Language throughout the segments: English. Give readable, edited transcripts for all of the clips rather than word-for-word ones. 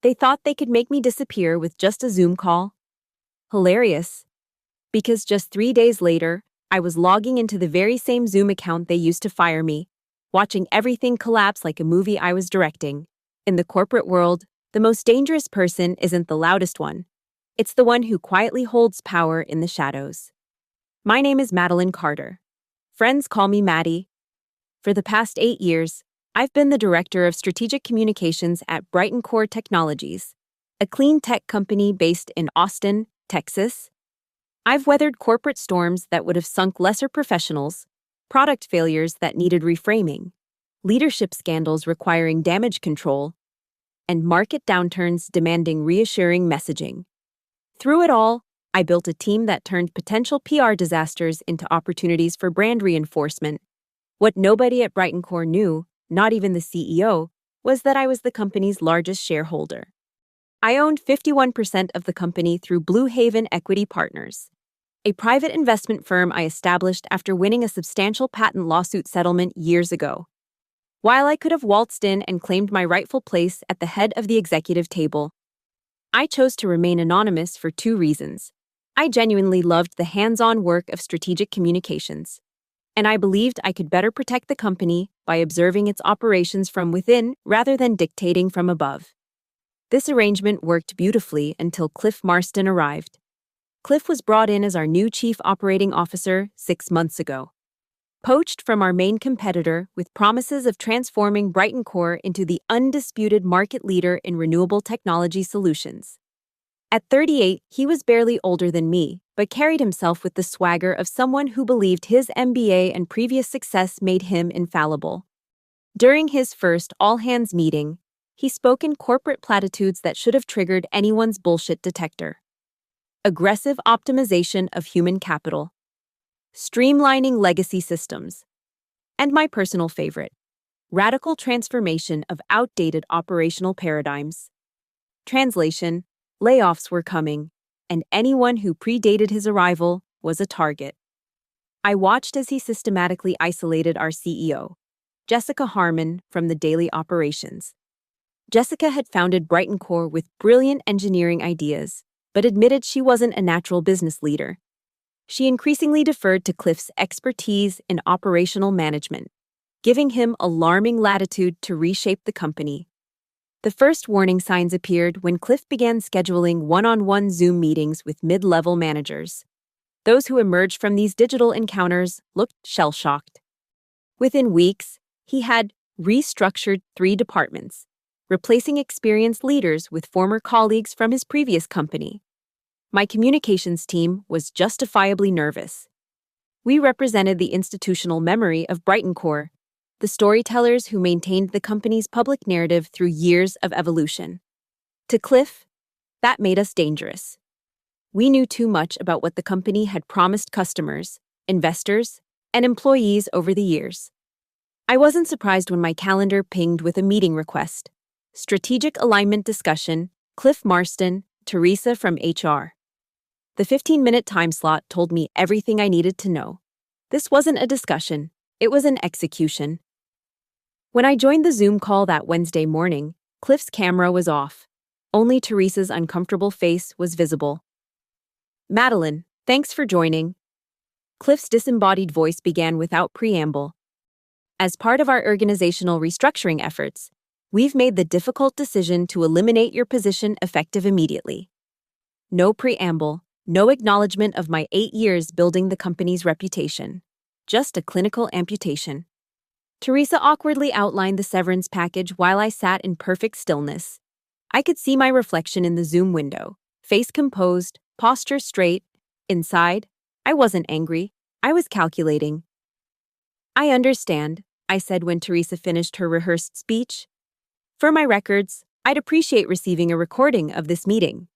They thought they could make me disappear with just a Zoom call. Hilarious. Because just 3 days later, I was logging into the very same Zoom account they used to fire me, watching everything collapse like a movie I was directing. In the corporate world, the most dangerous person isn't the loudest one. It's the one who quietly holds power in the shadows. My name is Madeline Carter. Friends call me Maddie. For the past 8 years, I've been the Director of Strategic Communications at Brighton Core Technologies, a clean tech company based in Austin, Texas. I've weathered corporate storms that would have sunk lesser professionals, product failures that needed reframing, leadership scandals requiring damage control, and market downturns demanding reassuring messaging. Through it all, I built a team that turned potential PR disasters into opportunities for brand reinforcement. What nobody at Brighton Core knew, not even the CEO, was that I was the company's largest shareholder. I owned 51% of the company through Blue Haven Equity Partners, a private investment firm I established after winning a substantial patent lawsuit settlement years ago. While I could have waltzed in and claimed my rightful place at the head of the executive table, I chose to remain anonymous for 2 reasons. I genuinely loved the hands-on work of strategic communications, and I believed I could better protect the company by observing its operations from within rather than dictating from above. This arrangement worked beautifully until Cliff Marston arrived. Cliff was brought in as our new Chief Operating Officer 6 months ago. Poached from our main competitor with promises of transforming Brighton Core into the undisputed market leader in renewable technology solutions. At 38, he was barely older than me, but carried himself with the swagger of someone who believed his MBA and previous success made him infallible. During his first all-hands meeting, he spoke in corporate platitudes that should have triggered anyone's bullshit detector. Aggressive optimization of human capital, streamlining legacy systems, and my personal favorite, radical transformation of outdated operational paradigms. Translation: layoffs were coming, and anyone who predated his arrival was a target. I watched as he systematically isolated our CEO, Jessica Harmon, from the daily operations. Jessica had founded Brighton Core with brilliant engineering ideas, but admitted she wasn't a natural business leader. She increasingly deferred to Cliff's expertise in operational management, giving him alarming latitude to reshape the company. The first warning signs appeared when Cliff began scheduling one-on-one Zoom meetings with mid-level managers. Those who emerged from these digital encounters looked shell-shocked. Within weeks, he had restructured 3 departments, replacing experienced leaders with former colleagues from his previous company. My communications team was justifiably nervous. We represented the institutional memory of Brighton Core, the storytellers who maintained the company's public narrative through years of evolution. To Cliff, that made us dangerous. We knew too much about what the company had promised customers, investors, and employees over the years. I wasn't surprised when my calendar pinged with a meeting request. Strategic alignment discussion, Cliff Marston, Teresa from HR. The 15-minute time slot told me everything I needed to know. This wasn't a discussion, it was an execution. When I joined the Zoom call that Wednesday morning, Cliff's camera was off. Only Teresa's uncomfortable face was visible. "Madeline, thanks for joining." Cliff's disembodied voice began without preamble. "As part of our organizational restructuring efforts, we've made the difficult decision to eliminate your position effective immediately." No preamble, no acknowledgement of my 8 years building the company's reputation. Just a clinical amputation. Teresa awkwardly outlined the severance package while I sat in perfect stillness. I could see my reflection in the Zoom window, face composed, posture straight. Inside, I wasn't angry, I was calculating. "I understand," I said when Teresa finished her rehearsed speech. "For my records, I'd appreciate receiving a recording of this meeting."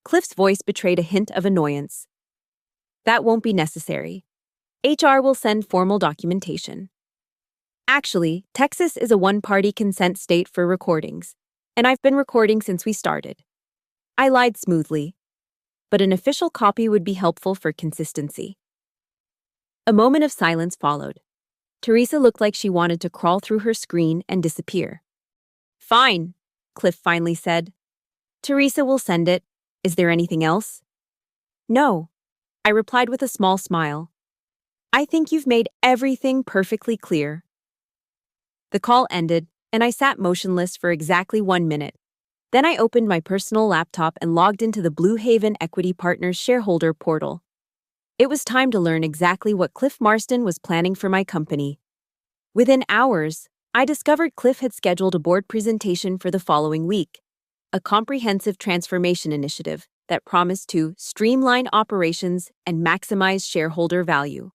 Cliff's voice betrayed a hint of annoyance. "That won't be necessary. HR will send formal documentation." Actually, Texas is a one-party consent state for recordings, and I've been recording since we started. I lied smoothly, but an official copy would be helpful for consistency. A moment of silence followed. Teresa looked like she wanted to crawl through her screen and disappear. "Fine," Cliff finally said, Teresa will send it. Is there anything else? No, I replied with a small smile. I think you've made everything perfectly clear. The call ended, and I sat motionless for exactly 1 minute. Then I opened my personal laptop and logged into the Blue Haven Equity Partners shareholder portal. It was time to learn exactly what Cliff Marston was planning for my company. Within hours, I discovered Cliff had scheduled a board presentation for the following week, a comprehensive transformation initiative that promised to streamline operations and maximize shareholder value.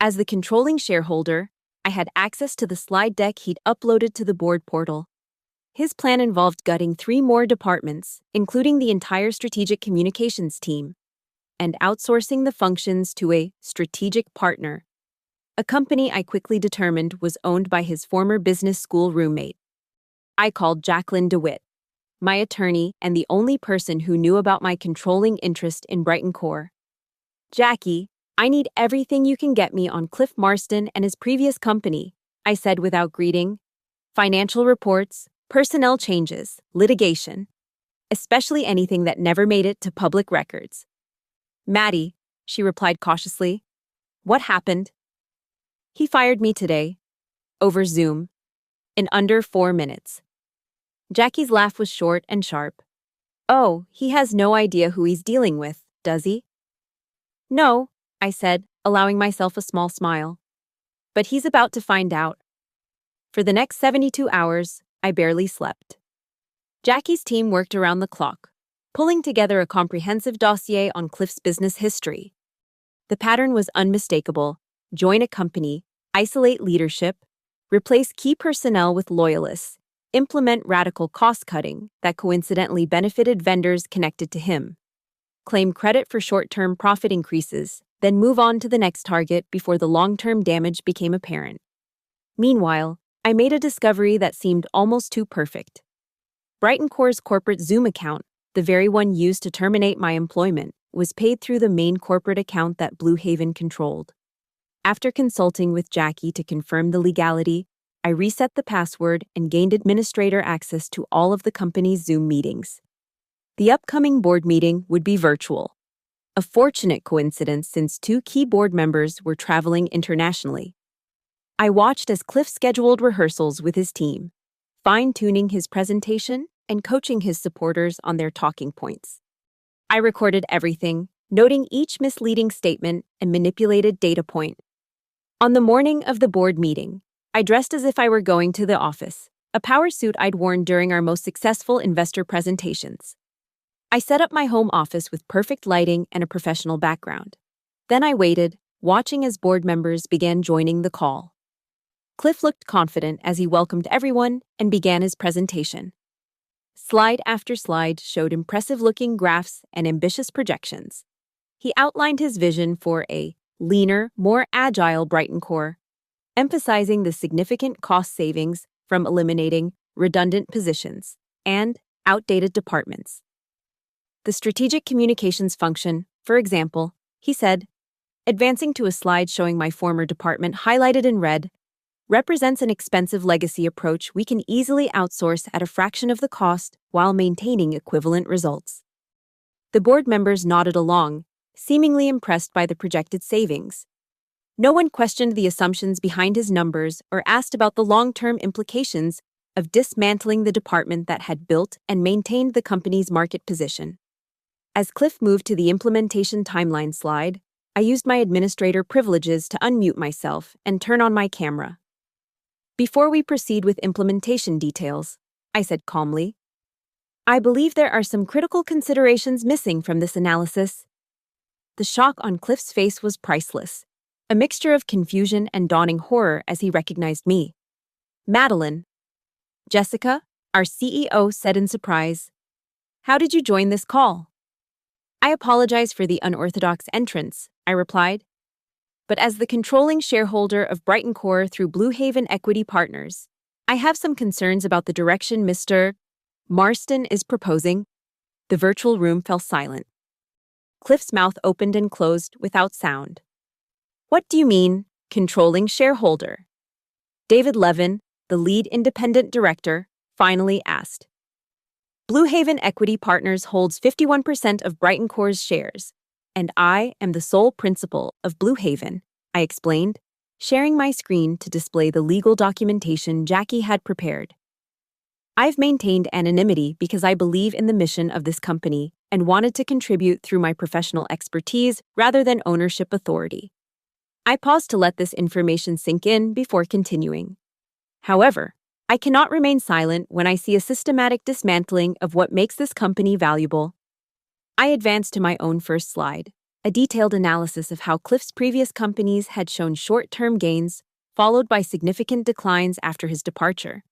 As the controlling shareholder, I had access to the slide deck he'd uploaded to the board portal. His plan involved gutting 3 more departments, including the entire strategic communications team, and outsourcing the functions to a strategic partner, a company I quickly determined was owned by his former business school roommate. I called Jacqueline DeWitt, my attorney and the only person who knew about my controlling interest in Brighton Core. Jackie, I need everything you can get me on Cliff Marston and his previous company, I said without greeting. Financial reports, personnel changes, litigation, especially anything that never made it to public records. Maddie, she replied cautiously. What happened? He fired me today. Over Zoom. In under 4 minutes. Jackie's laugh was short and sharp. Oh, he has no idea who he's dealing with, does he? No, I said, allowing myself a small smile. But he's about to find out. For the next 72 hours, I barely slept. Jackie's team worked around the clock, pulling together a comprehensive dossier on Cliff's business history. The pattern was unmistakable. Join a company, isolate leadership, replace key personnel with loyalists, implement radical cost-cutting that coincidentally benefited vendors connected to him, claim credit for short-term profit increases, then move on to the next target before the long-term damage became apparent. Meanwhile, I made a discovery that seemed almost too perfect. Brighton Core's corporate Zoom account, the very one used to terminate my employment, was paid through the main corporate account that Blue Haven controlled. After consulting with Jackie to confirm the legality, I reset the password and gained administrator access to all of the company's Zoom meetings. The upcoming board meeting would be virtual. A fortunate coincidence since 2 key board members were traveling internationally. I watched as Cliff scheduled rehearsals with his team, fine-tuning his presentation and coaching his supporters on their talking points. I recorded everything, noting each misleading statement and manipulated data point. On the morning of the board meeting, I dressed as if I were going to the office, a power suit I'd worn during our most successful investor presentations. I set up my home office with perfect lighting and a professional background. Then I waited, watching as board members began joining the call. Cliff looked confident as he welcomed everyone and began his presentation. Slide after slide showed impressive-looking graphs and ambitious projections. He outlined his vision for a leaner, more agile Brighton Core, emphasizing the significant cost savings from eliminating redundant positions and outdated departments. The strategic communications function, for example, he said, advancing to a slide showing my former department highlighted in red, represents an expensive legacy approach we can easily outsource at a fraction of the cost while maintaining equivalent results. The board members nodded along, seemingly impressed by the projected savings. No one questioned the assumptions behind his numbers or asked about the long-term implications of dismantling the department that had built and maintained the company's market position. As Cliff moved to the implementation timeline slide, I used my administrator privileges to unmute myself and turn on my camera. Before we proceed with implementation details, I said calmly, I believe there are some critical considerations missing from this analysis. The shock on Cliff's face was priceless, a mixture of confusion and dawning horror as he recognized me. Madeline. Jessica, our CEO, said in surprise. How did you join this call? I apologize for the unorthodox entrance, I replied. But as the controlling shareholder of Brighton Core through Blue Haven Equity Partners, I have some concerns about the direction Mr. Marston is proposing. The virtual room fell silent. Cliff's mouth opened and closed without sound. What do you mean, controlling shareholder? David Levin, the lead independent director, finally asked. Blue Haven Equity Partners holds 51% of Brighton Core's shares, and I am the sole principal of Blue Haven, I explained, sharing my screen to display the legal documentation Jackie had prepared. I've maintained anonymity because I believe in the mission of this company and wanted to contribute through my professional expertise rather than ownership authority. I paused to let this information sink in before continuing. However, I cannot remain silent when I see a systematic dismantling of what makes this company valuable. I advanced to my own first slide, a detailed analysis of how Cliff's previous companies had shown short-term gains, followed by significant declines after his departure.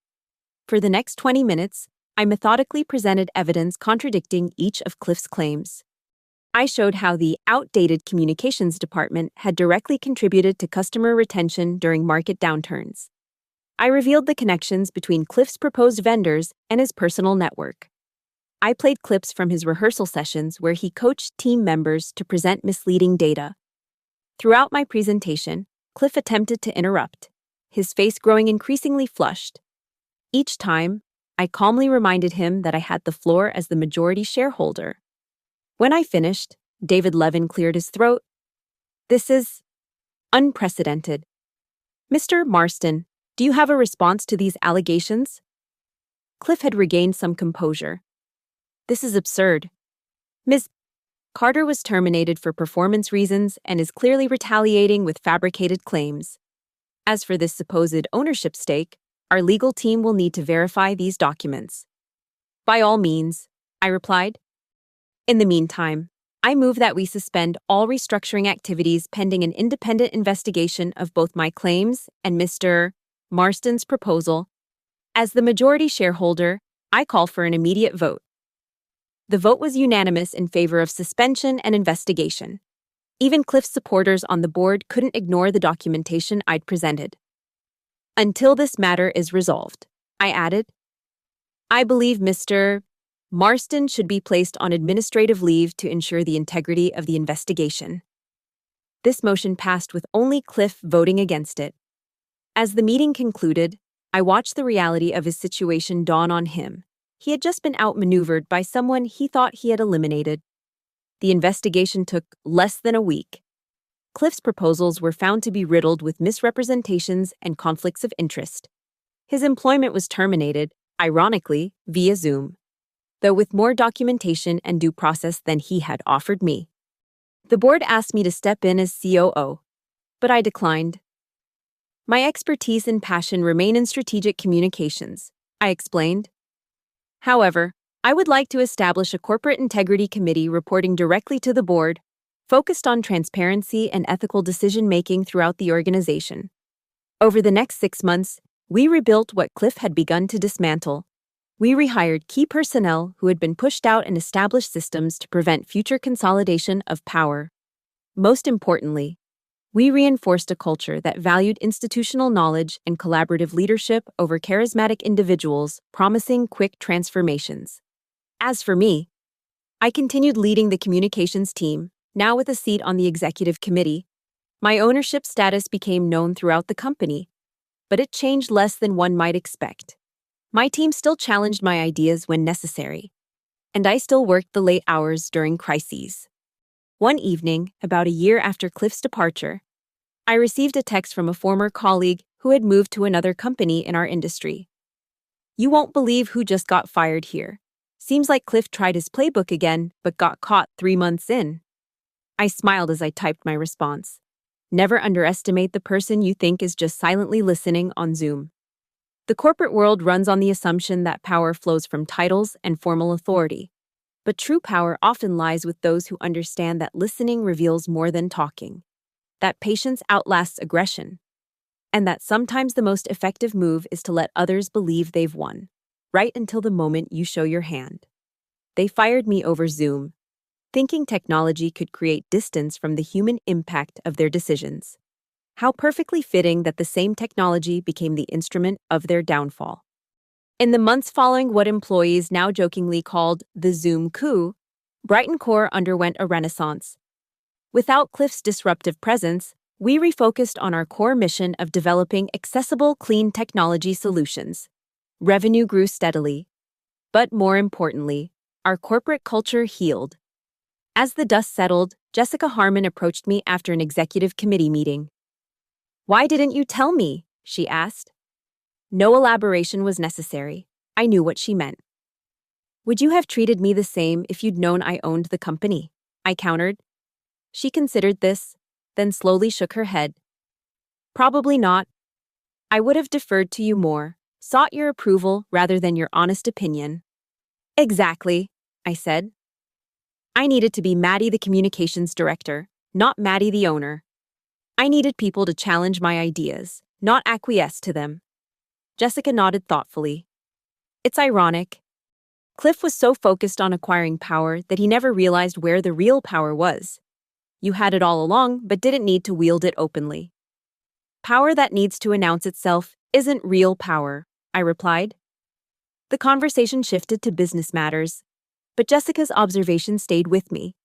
For the next 20 minutes, I methodically presented evidence contradicting each of Cliff's claims. I showed how the outdated communications department had directly contributed to customer retention during market downturns. I revealed the connections between Cliff's proposed vendors and his personal network. I played clips from his rehearsal sessions where he coached team members to present misleading data. Throughout my presentation, Cliff attempted to interrupt, his face growing increasingly flushed. Each time, I calmly reminded him that I had the floor as the majority shareholder. When I finished, David Levin cleared his throat. "This is unprecedented. Mr. Marston, do you have a response to these allegations?" Cliff had regained some composure. "This is absurd. Ms. Carter was terminated for performance reasons and is clearly retaliating with fabricated claims. As for this supposed ownership stake, our legal team will need to verify these documents." "By all means," I replied. "In the meantime, I move that we suspend all restructuring activities pending an independent investigation of both my claims and Mr. Marston's proposal. As the majority shareholder, I call for an immediate vote." The vote was unanimous in favor of suspension and investigation. Even Cliff's supporters on the board couldn't ignore the documentation I'd presented. "Until this matter is resolved," I added, "I believe Mr. Marston should be placed on administrative leave to ensure the integrity of the investigation." This motion passed with only Cliff voting against it. As the meeting concluded, I watched the reality of his situation dawn on him. He had just been outmaneuvered by someone he thought he had eliminated. The investigation took less than a week. Cliff's proposals were found to be riddled with misrepresentations and conflicts of interest. His employment was terminated, ironically, via Zoom, though with more documentation and due process than he had offered me. The board asked me to step in as COO, but I declined. "My expertise and passion remain in strategic communications," I explained. "However, I would like to establish a corporate integrity committee reporting directly to the board, focused on transparency and ethical decision-making throughout the organization." Over the next 6 months, we rebuilt what Cliff had begun to dismantle. We rehired key personnel who had been pushed out and established systems to prevent future consolidation of power. Most importantly, we reinforced a culture that valued institutional knowledge and collaborative leadership over charismatic individuals promising quick transformations. As for me, I continued leading the communications team, now with a seat on the executive committee. My ownership status became known throughout the company, but it changed less than one might expect. My team still challenged my ideas when necessary, and I still worked the late hours during crises. One evening, about a year after Cliff's departure, I received a text from a former colleague who had moved to another company in our industry. "You won't believe who just got fired here. Seems like Cliff tried his playbook again, but got caught 3 months in." I smiled as I typed my response. Never underestimate the person you think is just silently listening on Zoom. The corporate world runs on the assumption that power flows from titles and formal authority. But true power often lies with those who understand that listening reveals more than talking, that patience outlasts aggression, and that sometimes the most effective move is to let others believe they've won, right until the moment you show your hand. They fired me over Zoom, thinking technology could create distance from the human impact of their decisions. How perfectly fitting that the same technology became the instrument of their downfall. In the months following what employees now jokingly called the Zoom coup, Brighton Core underwent a renaissance. Without Cliff's disruptive presence, we refocused on our core mission of developing accessible, clean technology solutions. Revenue grew steadily. But more importantly, our corporate culture healed. As the dust settled, Jessica Harmon approached me after an executive committee meeting. "Why didn't you tell me?" she asked. No elaboration was necessary. I knew what she meant. "Would you have treated me the same if you'd known I owned the company?" I countered. She considered this, then slowly shook her head. "Probably not. I would have deferred to you more, sought your approval rather than your honest opinion." "Exactly," I said. I needed to be Maddie the communications director, not Maddie the owner. I needed people to challenge my ideas, not acquiesce to them. Jessica nodded thoughtfully. It's ironic. Cliff was so focused on acquiring power that he never realized where the real power was. You had it all along, but didn't need to wield it openly. Power that needs to announce itself isn't real power, I replied. The conversation shifted to business matters, but Jessica's observation stayed with me.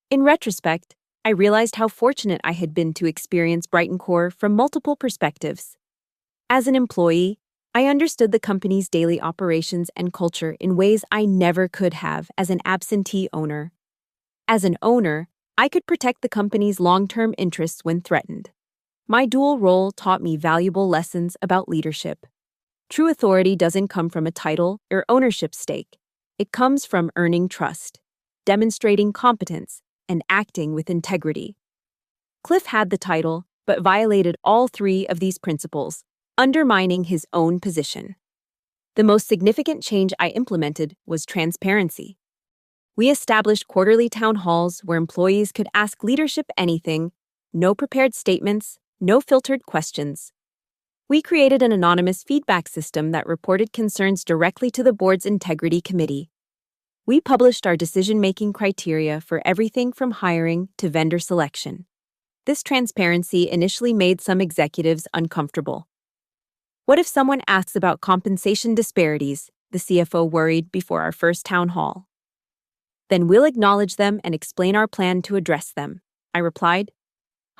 In retrospect, I realized how fortunate I had been to experience Brighton Core from multiple perspectives. As an employee, I understood the company's daily operations and culture in ways I never could have as an absentee owner. As an owner, I could protect the company's long-term interests when threatened. My dual role taught me valuable lessons about leadership. True authority doesn't come from a title or ownership stake. It comes from earning trust, demonstrating competence, and acting with integrity. Cliff had the title, but violated all three of these principles, undermining his own position. The most significant change I implemented was transparency. We established quarterly town halls where employees could ask leadership anything, no prepared statements, no filtered questions. We created an anonymous feedback system that reported concerns directly to the board's integrity committee. We published our decision-making criteria for everything from hiring to vendor selection. This transparency initially made some executives uncomfortable. "What if someone asks about compensation disparities?" the CFO worried before our first town hall. "Then we'll acknowledge them and explain our plan to address them," I replied.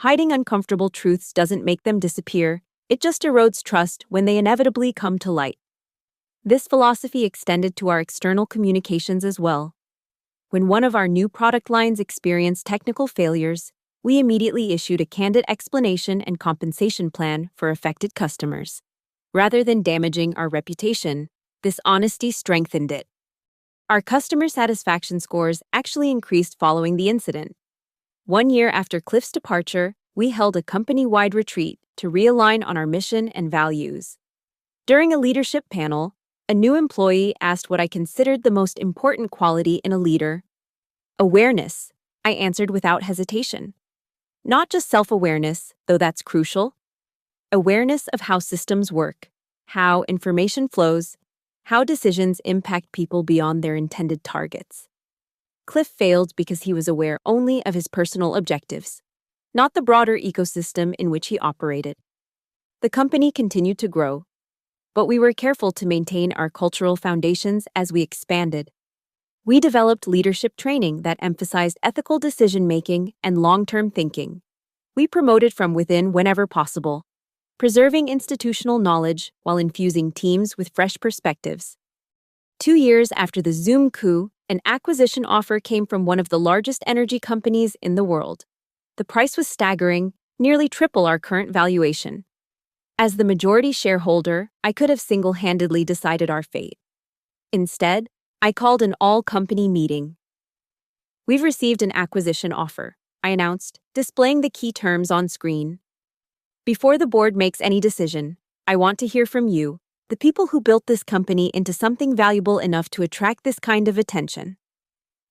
Hiding uncomfortable truths doesn't make them disappear, it just erodes trust when they inevitably come to light. This philosophy extended to our external communications as well. When one of our new product lines experienced technical failures, we immediately issued a candid explanation and compensation plan for affected customers. Rather than damaging our reputation, this honesty strengthened it. Our customer satisfaction scores actually increased following the incident. 1 year after Cliff's departure, we held a company-wide retreat to realign on our mission and values. During a leadership panel, a new employee asked what I considered the most important quality in a leader. "Awareness," I answered without hesitation. Not just self-awareness, though that's crucial. Awareness of how systems work, how information flows, how decisions impact people beyond their intended targets. Cliff failed because he was aware only of his personal objectives, not the broader ecosystem in which he operated. The company continued to grow, but we were careful to maintain our cultural foundations as we expanded. We developed leadership training that emphasized ethical decision-making and long-term thinking. We promoted from within whenever possible, preserving institutional knowledge while infusing teams with fresh perspectives. 2 years after the Zoom coup, an acquisition offer came from one of the largest energy companies in the world. The price was staggering, nearly triple our current valuation. As the majority shareholder, I could have single-handedly decided our fate. Instead, I called an all-company meeting. "We've received an acquisition offer," I announced, displaying the key terms on screen. "Before the board makes any decision, I want to hear from you, the people who built this company into something valuable enough to attract this kind of attention."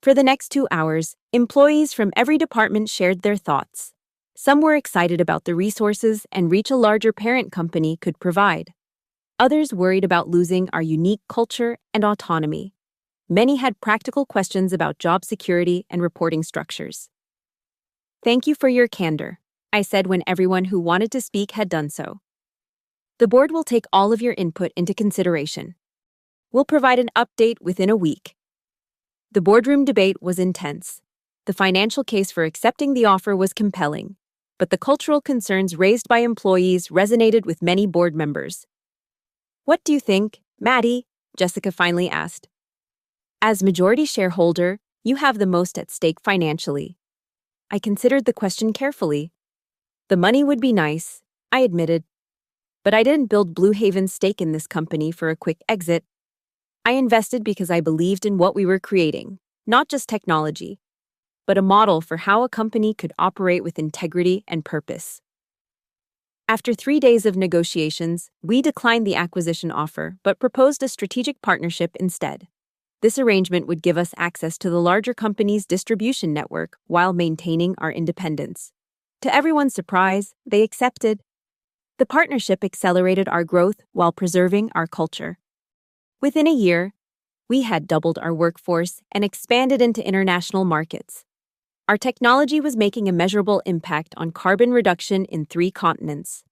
For the next 2 hours, employees from every department shared their thoughts. Some were excited about the resources and reach a larger parent company could provide. Others worried about losing our unique culture and autonomy. Many had practical questions about job security and reporting structures. "Thank you for your candor," I said when everyone who wanted to speak had done so. "The board will take all of your input into consideration. We'll provide an update within a week." The boardroom debate was intense. The financial case for accepting the offer was compelling, but the cultural concerns raised by employees resonated with many board members. "What do you think, Maddie?" Jessica finally asked. As majority shareholder, you have the most at stake financially. I considered the question carefully. The money would be nice, I admitted. But I didn't build Blue Haven's stake in this company for a quick exit. I invested because I believed in what we were creating, not just technology, but a model for how a company could operate with integrity and purpose. After 3 days of negotiations, we declined the acquisition offer but proposed a strategic partnership instead. This arrangement would give us access to the larger company's distribution network while maintaining our independence. To everyone's surprise, they accepted. The partnership accelerated our growth while preserving our culture. Within a year, we had doubled our workforce and expanded into international markets. Our technology was making a measurable impact on carbon reduction in 3 continents.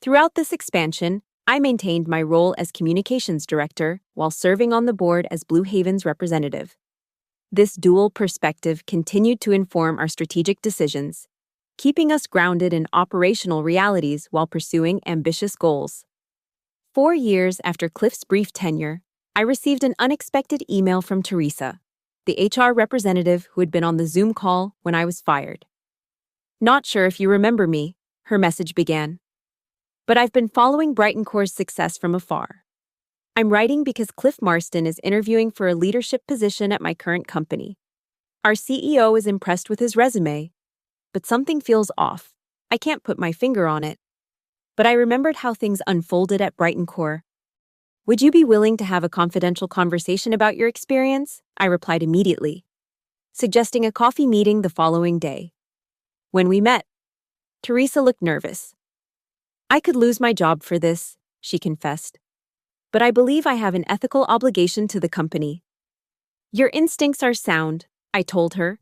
Throughout this expansion, I maintained my role as communications director while serving on the board as Blue Haven's representative. This dual perspective continued to inform our strategic decisions, keeping us grounded in operational realities while pursuing ambitious goals. 4 years after Cliff's brief tenure, I received an unexpected email from Teresa, the HR representative who had been on the Zoom call when I was fired. "Not sure if you remember me," her message began. "But I've been following Brighton Core's success from afar. I'm writing because Cliff Marston is interviewing for a leadership position at my current company. Our CEO is impressed with his resume, but something feels off. I can't put my finger on it. But I remembered how things unfolded at Brighton Core. Would you be willing to have a confidential conversation about your experience?" I replied immediately, suggesting a coffee meeting the following day. When we met, Teresa looked nervous. "I could lose my job for this," she confessed. "But I believe I have an ethical obligation to the company." "Your instincts are sound," I told her,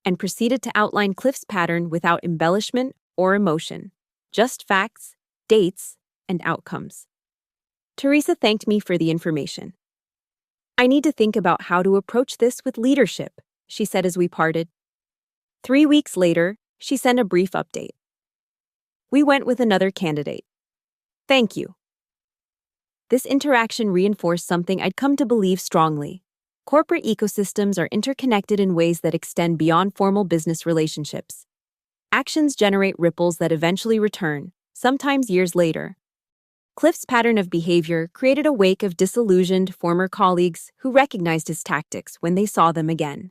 and proceeded to outline Cliff's pattern without embellishment or emotion, just facts, dates, and outcomes. Teresa thanked me for the information. "I need to think about how to approach this with leadership," she said as we parted. 3 weeks later, she sent a brief update. "We went with another candidate. Thank you." This interaction reinforced something I'd come to believe strongly. Corporate ecosystems are interconnected in ways that extend beyond formal business relationships. Actions generate ripples that eventually return, sometimes years later. Cliff's pattern of behavior created a wake of disillusioned former colleagues who recognized his tactics when they saw them again.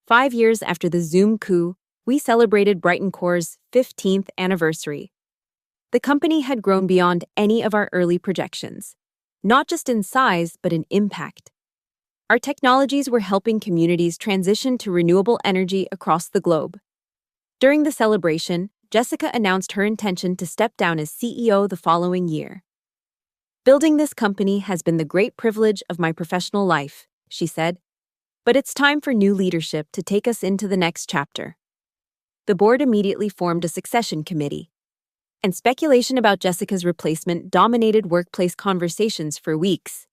5 years after the Zoom coup, we celebrated Brighton Core's 15th anniversary. The company had grown beyond any of our early projections, not just in size, but in impact. Our technologies were helping communities transition to renewable energy across the globe. During the celebration, Jessica announced her intention to step down as CEO the following year. "Building this company has been the great privilege of my professional life," she said, "but it's time for new leadership to take us into the next chapter." The board immediately formed a succession committee, and speculation about Jessica's replacement dominated workplace conversations for weeks.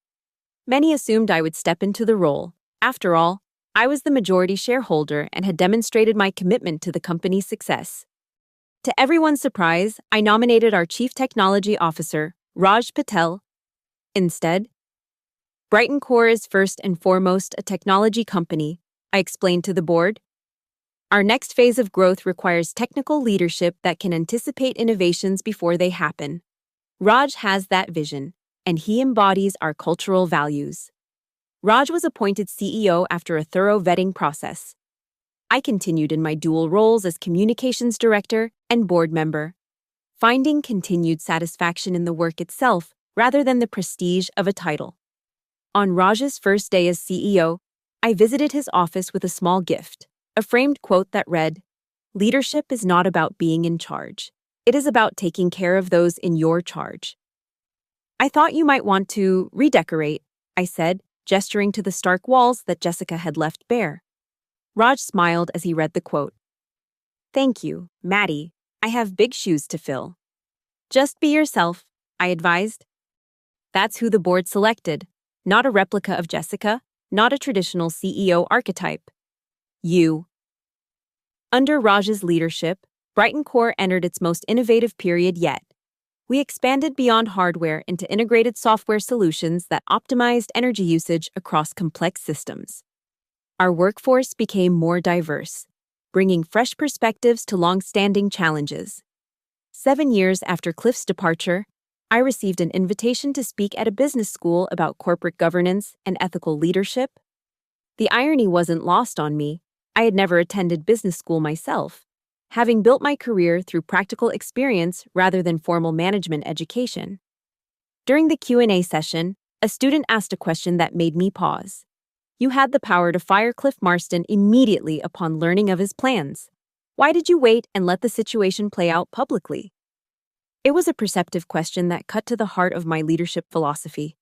Many assumed I would step into the role. After all, I was the majority shareholder and had demonstrated my commitment to the company's success. To everyone's surprise, I nominated our Chief Technology Officer, Raj Patel. Instead, Brighton Core is first and foremost a technology company, I explained to the board. Our next phase of growth requires technical leadership that can anticipate innovations before they happen. Raj has that vision, and he embodies our cultural values. Raj was appointed CEO after a thorough vetting process. I continued in my dual roles as communications director and board member, finding continued satisfaction in the work itself rather than the prestige of a title. On Raj's first day as CEO, I visited his office with a small gift, a framed quote that read, "Leadership is not about being in charge. It is about taking care of those in your charge." "I thought you might want to redecorate," I said, gesturing to the stark walls that Jessica had left bare. Raj smiled as he read the quote. "Thank you, Maddie. I have big shoes to fill." "Just be yourself," I advised. That's who the board selected, not a replica of Jessica, not a traditional CEO archetype. You. Under Raj's leadership, Brighton Core entered its most innovative period yet. We expanded beyond hardware into integrated software solutions that optimized energy usage across complex systems. Our workforce became more diverse, bringing fresh perspectives to long-standing challenges. 7 years after Cliff's departure, I received an invitation to speak at a business school about corporate governance and ethical leadership. The irony wasn't lost on me. I had never attended business school myself, having built my career through practical experience rather than formal management education. During the Q&A session, a student asked a question that made me pause. You had the power to fire Cliff Marston immediately upon learning of his plans. Why did you wait and let the situation play out publicly? It was a perceptive question that cut to the heart of my leadership philosophy.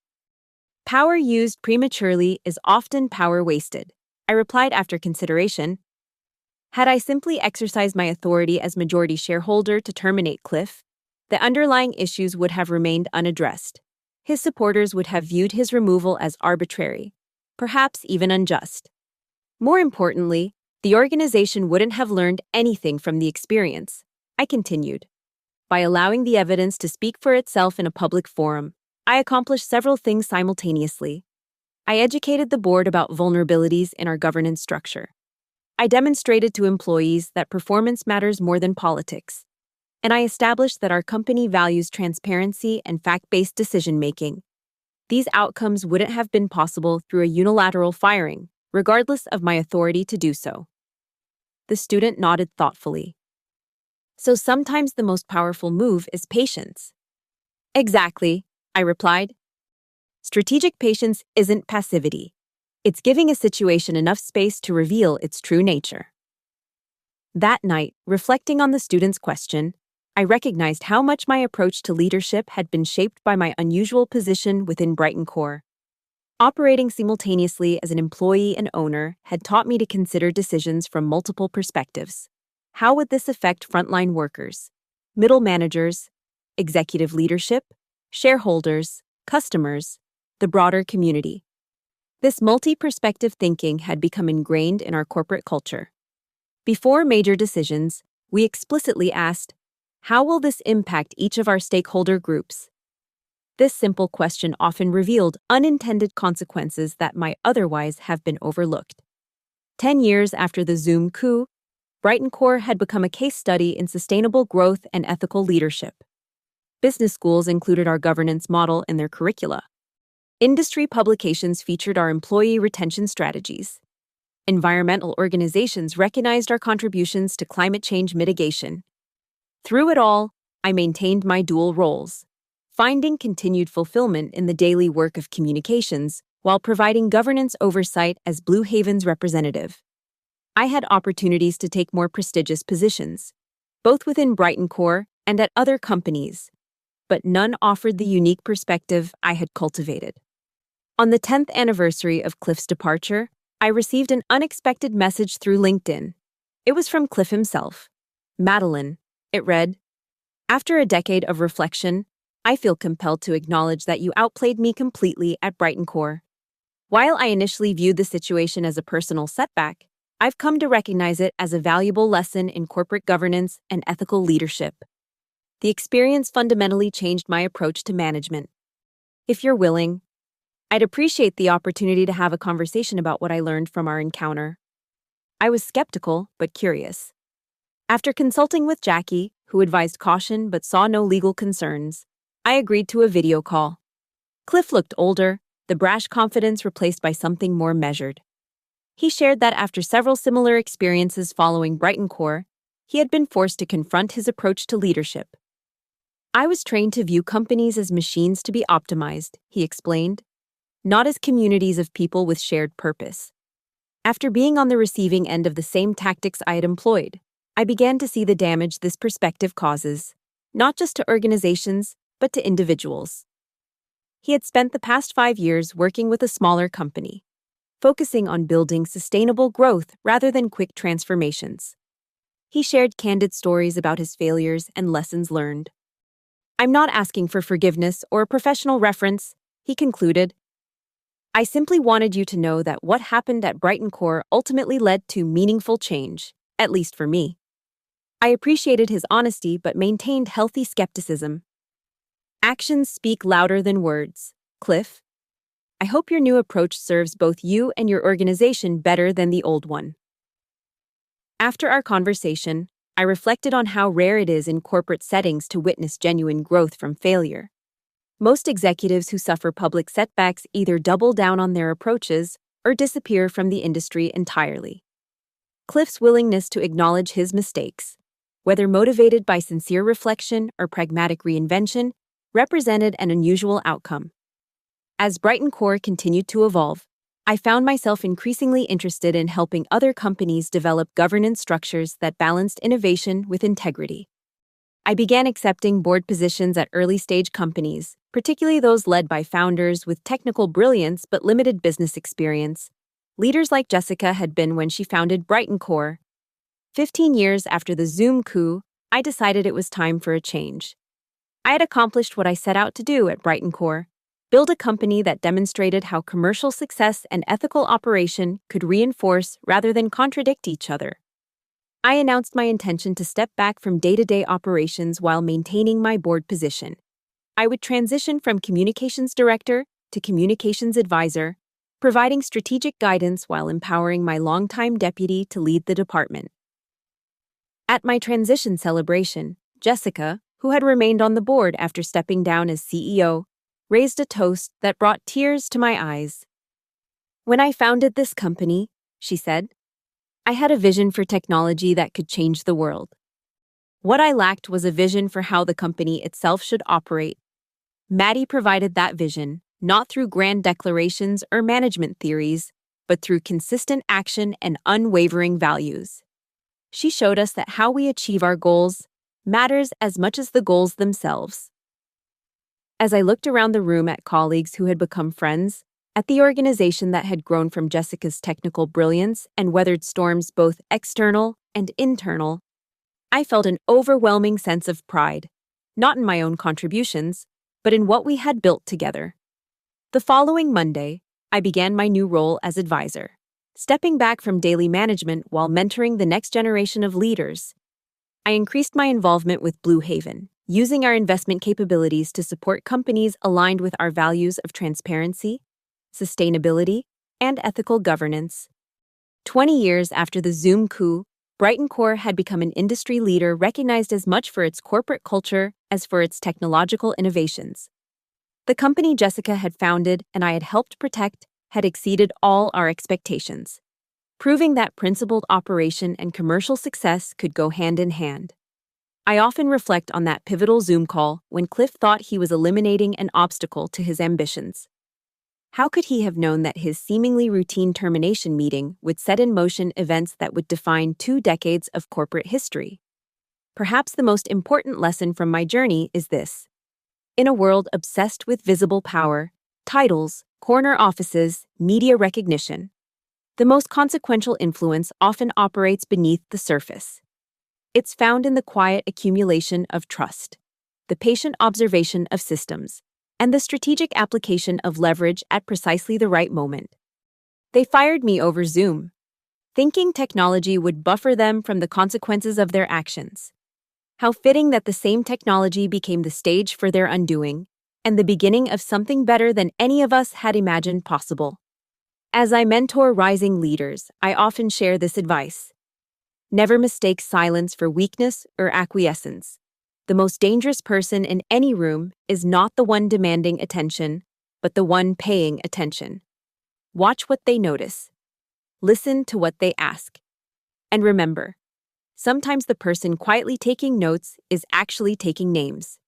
Power used prematurely is often power wasted, I replied after consideration. Had I simply exercised my authority as majority shareholder to terminate Cliff, the underlying issues would have remained unaddressed. His supporters would have viewed his removal as arbitrary, perhaps even unjust. More importantly, the organization wouldn't have learned anything from the experience, I continued. By allowing the evidence to speak for itself in a public forum, I accomplished several things simultaneously. I educated the board about vulnerabilities in our governance structure. I demonstrated to employees that performance matters more than politics. And I established that our company values transparency and fact-based decision-making. These outcomes wouldn't have been possible through a unilateral firing, regardless of my authority to do so. The student nodded thoughtfully. So sometimes the most powerful move is patience. Exactly, I replied. Strategic patience isn't passivity. It's giving a situation enough space to reveal its true nature. That night, reflecting on the student's question, I recognized how much my approach to leadership had been shaped by my unusual position within Brighton Core. Operating simultaneously as an employee and owner had taught me to consider decisions from multiple perspectives. How would this affect frontline workers, middle managers, executive leadership, shareholders, customers, the broader community? This multi-perspective thinking had become ingrained in our corporate culture. Before major decisions, we explicitly asked, how will this impact each of our stakeholder groups? This simple question often revealed unintended consequences that might otherwise have been overlooked. 10 years after the Zoom coup, Brighton Core had become a case study in sustainable growth and ethical leadership. Business schools included our governance model in their curricula. Industry publications featured our employee retention strategies. Environmental organizations recognized our contributions to climate change mitigation. Through it all, I maintained my dual roles, finding continued fulfillment in the daily work of communications while providing governance oversight as Blue Haven's representative. I had opportunities to take more prestigious positions, both within Brighton Core and at other companies, but none offered the unique perspective I had cultivated. On the 10th anniversary of Cliff's departure, I received an unexpected message through LinkedIn. It was from Cliff himself. Madeline, it read, after a decade of reflection, I feel compelled to acknowledge that you outplayed me completely at Brighton Core. While I initially viewed the situation as a personal setback, I've come to recognize it as a valuable lesson in corporate governance and ethical leadership. The experience fundamentally changed my approach to management. If you're willing, I'd appreciate the opportunity to have a conversation about what I learned from our encounter. I was skeptical, but curious. After consulting with Jackie, who advised caution but saw no legal concerns, I agreed to a video call. Cliff looked older, the brash confidence replaced by something more measured. He shared that after several similar experiences following Brighton Core, he had been forced to confront his approach to leadership. I was trained to view companies as machines to be optimized, he explained, not as communities of people with shared purpose. After being on the receiving end of the same tactics I had employed, I began to see the damage this perspective causes, not just to organizations, but to individuals. He had spent the past 5 years working with a smaller company, focusing on building sustainable growth rather than quick transformations. He shared candid stories about his failures and lessons learned. I'm not asking for forgiveness or a professional reference, he concluded. I simply wanted you to know that what happened at Brighton Core ultimately led to meaningful change, at least for me. I appreciated his honesty but maintained healthy skepticism. Actions speak louder than words. Cliff, I hope your new approach serves both you and your organization better than the old one. After our conversation, I reflected on how rare it is in corporate settings to witness genuine growth from failure. Most executives who suffer public setbacks either double down on their approaches or disappear from the industry entirely. Cliff's willingness to acknowledge his mistakes, whether motivated by sincere reflection or pragmatic reinvention, represented an unusual outcome. As Brighton Core continued to evolve, I found myself increasingly interested in helping other companies develop governance structures that balanced innovation with integrity. I began accepting board positions at early-stage companies, particularly those led by founders with technical brilliance but limited business experience. Leaders like Jessica had been when she founded Brighton Core. 15 years after the Zoom coup, I decided it was time for a change. I had accomplished what I set out to do at Brighton Core: build a company that demonstrated how commercial success and ethical operation could reinforce rather than contradict each other. I announced my intention to step back from day-to-day operations while maintaining my board position. I would transition from communications director to communications advisor, providing strategic guidance while empowering my longtime deputy to lead the department. At my transition celebration, Jessica, who had remained on the board after stepping down as CEO, raised a toast that brought tears to my eyes. "When I founded this company," she said, "I had a vision for technology that could change the world. What I lacked was a vision for how the company itself should operate. Maddie provided that vision, not through grand declarations or management theories, but through consistent action and unwavering values. She showed us that how we achieve our goals matters as much as the goals themselves." As I looked around the room at colleagues who had become friends, at the organization that had grown from Jessica's technical brilliance and weathered storms both external and internal, I felt an overwhelming sense of pride, not in my own contributions, but in what we had built together. The following Monday, I began my new role as advisor, stepping back from daily management while mentoring the next generation of leaders. I increased my involvement with Blue Haven, using our investment capabilities to support companies aligned with our values of transparency, sustainability, and ethical governance. 20 years after the Zoom coup, Brighton Core had become an industry leader recognized as much for its corporate culture as for its technological innovations. The company Jessica had founded and I had helped protect had exceeded all our expectations, proving that principled operation and commercial success could go hand in hand. I often reflect on that pivotal Zoom call when Cliff thought he was eliminating an obstacle to his ambitions. How could he have known that his seemingly routine termination meeting would set in motion events that would define 2 decades of corporate history? Perhaps the most important lesson from my journey is this: in a world obsessed with visible power, titles, corner offices, media recognition, the most consequential influence often operates beneath the surface. It's found in the quiet accumulation of trust, the patient observation of systems, and the strategic application of leverage at precisely the right moment. They fired me over Zoom, thinking technology would buffer them from the consequences of their actions. How fitting that the same technology became the stage for their undoing, and the beginning of something better than any of us had imagined possible. As I mentor rising leaders, I often share this advice: never mistake silence for weakness or acquiescence. The most dangerous person in any room is not the one demanding attention, but the one paying attention. Watch what they notice. Listen to what they ask. And remember, sometimes the person quietly taking notes is actually taking names.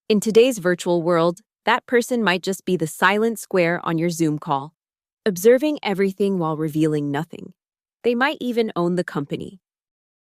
In today's virtual world, that person might just be the silent square on your Zoom call, observing everything while revealing nothing. They might even own the company,